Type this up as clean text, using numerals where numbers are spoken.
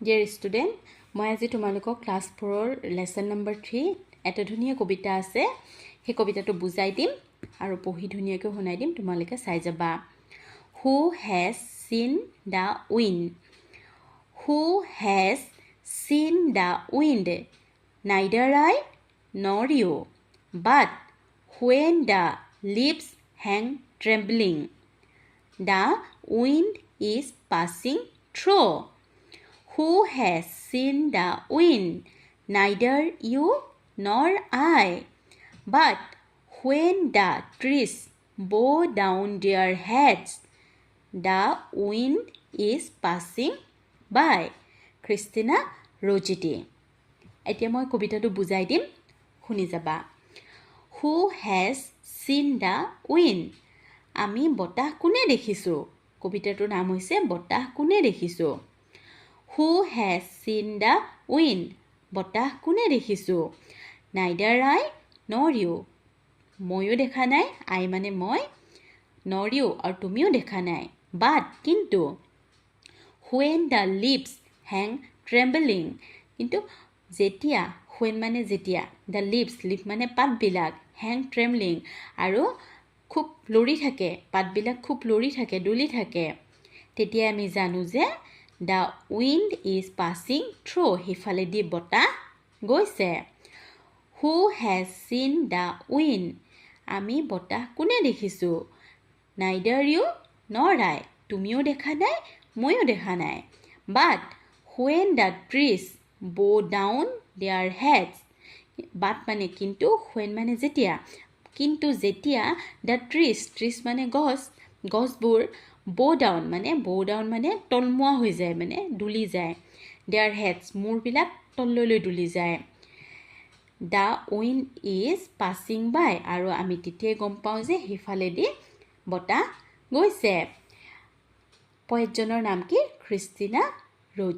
Dear student, মই আজি তোমালোকক ক্লাস 4 লেসন নম্বৰ 3 এটা ধুনীয়া কবিতা আছে সেই কবিতাটো বুজাই দিম আৰু পঢ়ি ধুনীয়াকৈ শুনাই দিম তোমালোকে চাই যাবা Who has seen the wind Who has seen the wind Neither I nor you but when the leaves hang trembling the wind is passing through Who has seen the wind? Neither you nor I. But when the trees bow down their heads, the wind is passing by. Christina Rojiti. এতিয়া মই কবিতাটো বুজাই দিম শুনি যাবা Who has seen the wind? আমি বতাহ কোনে দেখিছো কবিতাটোৰ নাম হৈছে বতাহ কোনে দেখিছো Who has seen the wind? বতাহ কোনে দেখিছো Neither I nor you. ময়ো দেখা নাই I মানে মই nor you আৰু তুমিও দেখা নাই but কিন্তু when the leaves hang trembling কিন্তু যেতিয়া when মানে যেতিয়া the leaves মানে পাতবিলাক hang trembling আৰু খুব লৰি থাকে পাতবিলাক খুব লৰি থাকে ডুলি থাকে তেতিয়া আমি জানো যে The wind is passing through. Hifaledi bota goise. Who has seen the wind? Ami bota kune dekhisu. Neither you nor I. Tumiyo dekha nai, moyo dekha nai. But when the trees bow down their heads. But mane kintu, when mane zetia. Kintu zetia, the trees mane gosbur. bow down মানে তলমুৱা হৈ যায় মানে ডুলি যায় their heads মূৰবিলাক তললৈ ডুলি যায় the wind is passing by আৰু আমি তেতিয়া গম পাওঁ যে হিফালেদি বতাহ গৈছে পয়েটজনৰ নাম কি ক্ৰিষ্টিনা ৰজি